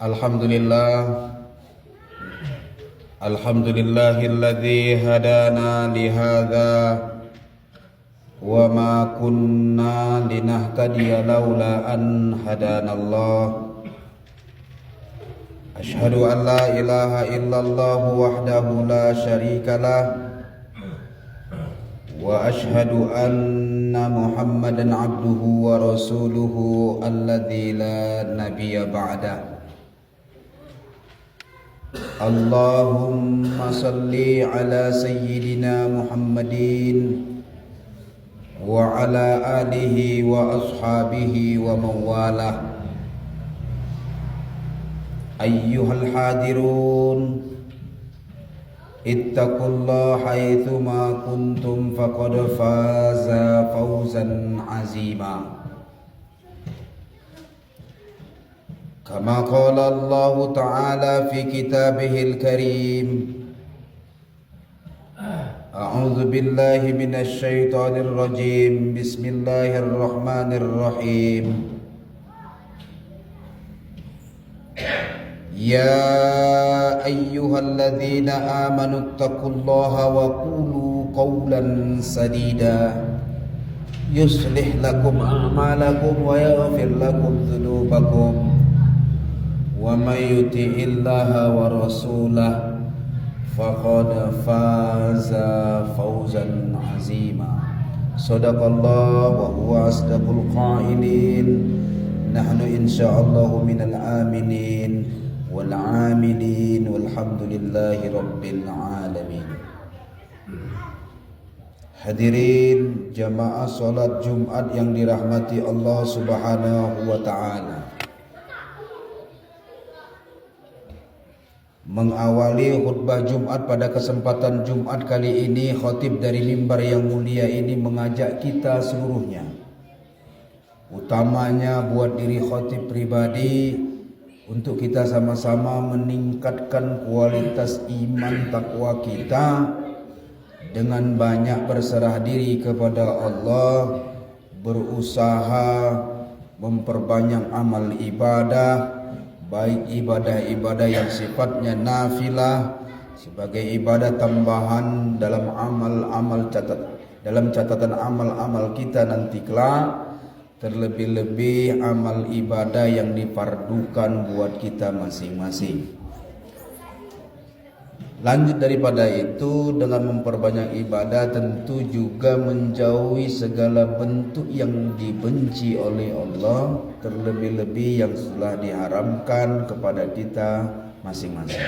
Alhamdulillah, alhamdulillahilladzi hadana lihadza wa ma kunna linahtadiya laula an hadanallah. Asyhadu an la ilaha illallah wahdahu la syarikalah wa asyhadu anna Muhammadan abduhu wa rasuluhu alladzi la nabiyya ba'dah. Allahumma salli ala sayyidina Muhammadin wa ala alihi wa ashabihi wa mawalah. Ayyuhal hadirun, ittaqullaha haitsuma kuntum faqad faza fawzan azima. Kama qala Allah Ta'ala fi kitabihil karim. A'udzu billahi minasy syaithanir rajim. Bismillahirrahmanirrahim. Ya ayyuhalladzina amanu taqullaha wa qulu qawlan sadida yuslih lakum a'malakum wa yaghfir lakum dzunubakum wa may yuti'illaha wa rasulahu faqad faza fawzan azima. Shadaqallah wa huwa asdaqul qailin. Nahnu insyaallahu minal aminin wal amilin walhamdulillahi rabbil alamin. Hadirin jamaah salat Jumat yang dirahmati Allah Subhanahu wa taala. Mengawali khutbah Jumat pada kesempatan Jumat kali ini, khatib dari mimbar yang mulia ini mengajak kita seluruhnya, utamanya buat diri khatib pribadi, untuk kita sama-sama meningkatkan kualitas iman takwa kita dengan banyak berserah diri kepada Allah, berusaha memperbanyak amal ibadah, baik ibadah-ibadah yang sifatnya nafilah sebagai ibadah tambahan dalam catatan amal-amal kita nanti kelak, terlebih-lebih amal ibadah yang difardukan buat kita masing-masing. Lanjut daripada itu, dengan memperbanyak ibadah tentu juga menjauhi segala bentuk yang dibenci oleh Allah, terlebih-lebih yang telah diharamkan kepada kita masing-masing.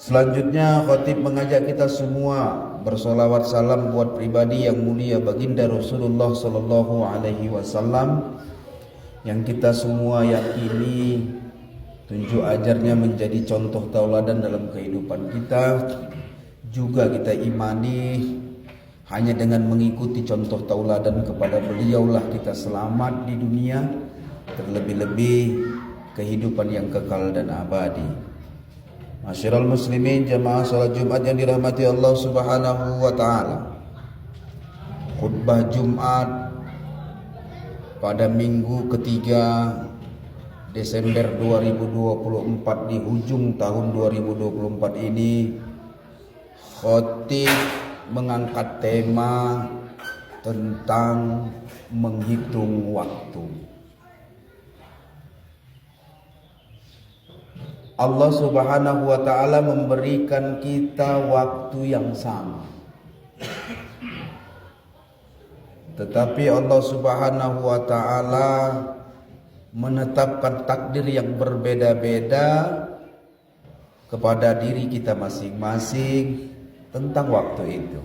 Selanjutnya khatib mengajak kita semua bersolawat salam buat pribadi yang mulia baginda Rasulullah sallallahu alaihi wasallam, yang kita semua yakini tunjuk ajarnya menjadi contoh tauladan dalam kehidupan kita. Juga kita imani hanya dengan mengikuti contoh tauladan kepada beliaulah kita selamat di dunia, terlebih-lebih kehidupan yang kekal dan abadi. Masyiral muslimin jamaah salat Jumat yang dirahmati Allah Subhanahu wa taala. Khutbah Jumat pada minggu ketiga Desember 2024 di hujung tahun 2024 ini, khatib mengangkat tema tentang menghitung waktu. Allah Subhanahu wa taala memberikan kita waktu yang sama, tetapi Allah Subhanahu wa taala menetapkan takdir yang berbeda-beda kepada diri kita masing-masing tentang waktu itu.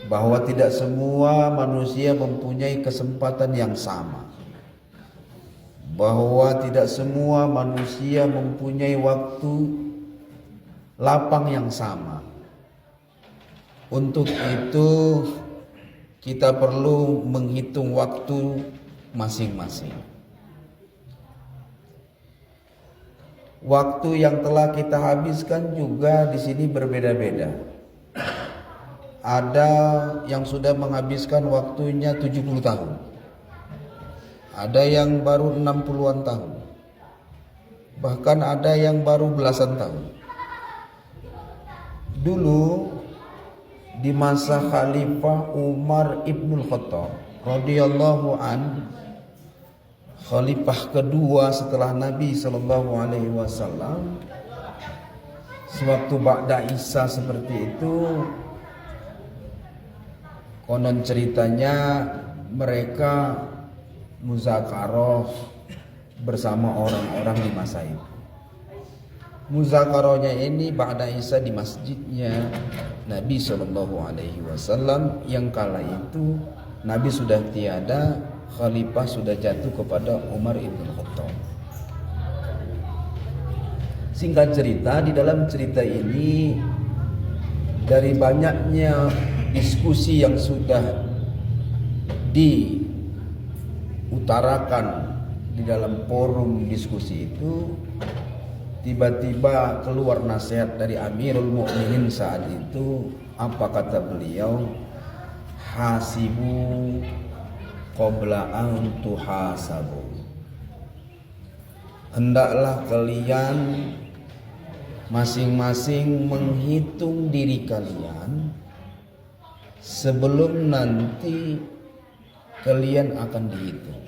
Bahwa tidak semua manusia mempunyai kesempatan yang sama, bahwa tidak semua manusia mempunyai waktu lapang yang sama. Untuk itu kita perlu menghitung waktu masing-masing. Waktu yang telah kita habiskan juga di sini berbeda-beda. Ada yang sudah menghabiskan waktunya 70 tahun. Ada yang baru 60-an tahun. bahkan ada yang baru belasan tahun. Dulu di masa Khalifah Umar ibn Khattab radhiyallahu an, khalifah kedua setelah Nabi sallallahu alaihi wasallam, sewaktu ba'da Isa seperti itu, konon ceritanya mereka muzakarah bersama orang-orang di masa itu. Muzakarahnya ini ba'da Isa di masjidnya Nabi sallallahu alaihi wasallam, yang kala itu Nabi sudah tiada, khalifah sudah jatuh kepada Umar ibn Khattab. Singkat cerita, di dalam cerita ini dari banyaknya diskusi yang sudah diutarakan di dalam forum diskusi itu, tiba-tiba keluar nasihat dari Amirul Mukminin saat itu. Apa kata beliau? Hasibu qabla an tuhasabu. Hendaklah kalian masing-masing menghitung diri kalian sebelum nanti kalian akan dihitung.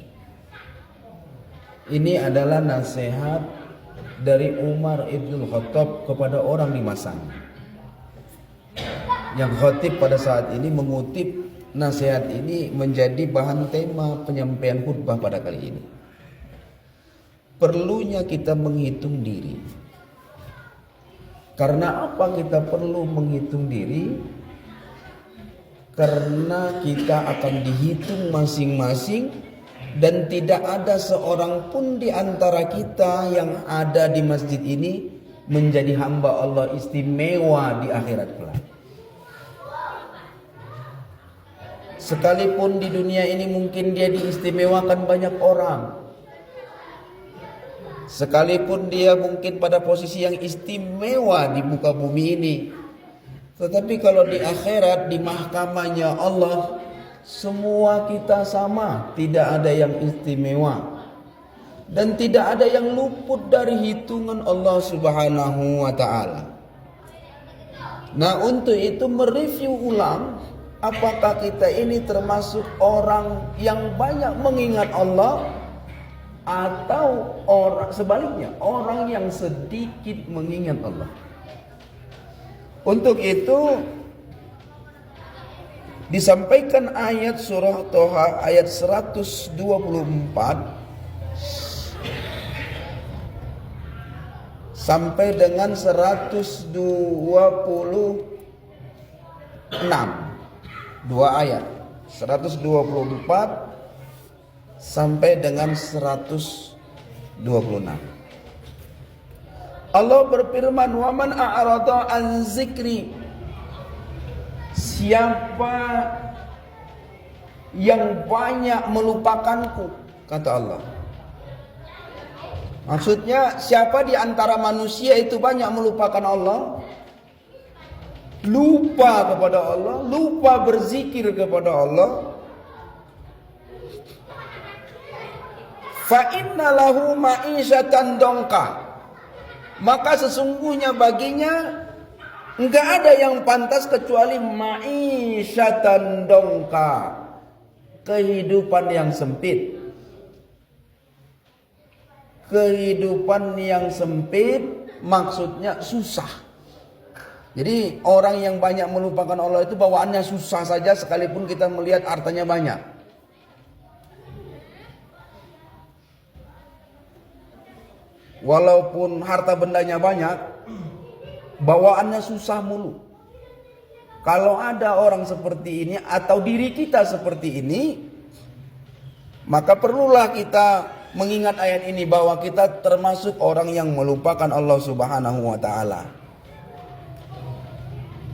Ini adalah nasihat dari Umar ibn Khattab kepada orang di masanya. Yang khatib pada saat ini mengutip nasihat ini menjadi bahan tema penyampaian khutbah pada kali ini. Perlunya kita menghitung diri. Karena apa kita perlu menghitung diri? Karena kita akan dihitung masing-masing, dan tidak ada seorang pun di antara kita yang ada di masjid ini menjadi hamba Allah istimewa di akhirat kelak. Sekalipun di dunia ini mungkin dia diistimewakan banyak orang, sekalipun dia mungkin pada posisi yang istimewa di muka bumi ini, tetapi kalau di akhirat, di mahkamahnya Allah, semua kita sama, tidak ada yang istimewa dan tidak ada yang luput dari hitungan Allah Subhanahu wa taala. Nah, untuk itu mereview ulang apakah kita ini termasuk orang yang banyak mengingat Allah atau orang sebaliknya, orang yang sedikit mengingat Allah. Untuk itu disampaikan ayat surah Toha ayat 124 sampai dengan 126, dua ayat 124 sampai dengan 126. Allah berfirman, "Waman a'rada an zikri," siapa yang banyak melupakanku, kata Allah. Maksudnya siapa di antara manusia itu banyak melupakan Allah, lupa kepada Allah, lupa berzikir kepada Allah, fa inna lahu ma'isyatan dongka, maka sesungguhnya baginya enggak ada yang pantas kecuali ma'isyatan dongka, kehidupan yang sempit. Kehidupan yang sempit maksudnya susah. Jadi orang yang banyak melupakan Allah itu bawaannya susah saja, sekalipun kita melihat hartanya banyak. Walaupun harta bendanya banyak, bawaannya susah mulu. Kalau ada orang seperti ini atau diri kita seperti ini, maka perlulah kita mengingat ayat ini bahwa kita termasuk orang yang melupakan Allah Subhanahu wa taala.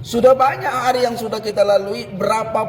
Sudah banyak hari yang sudah kita lalui, berapa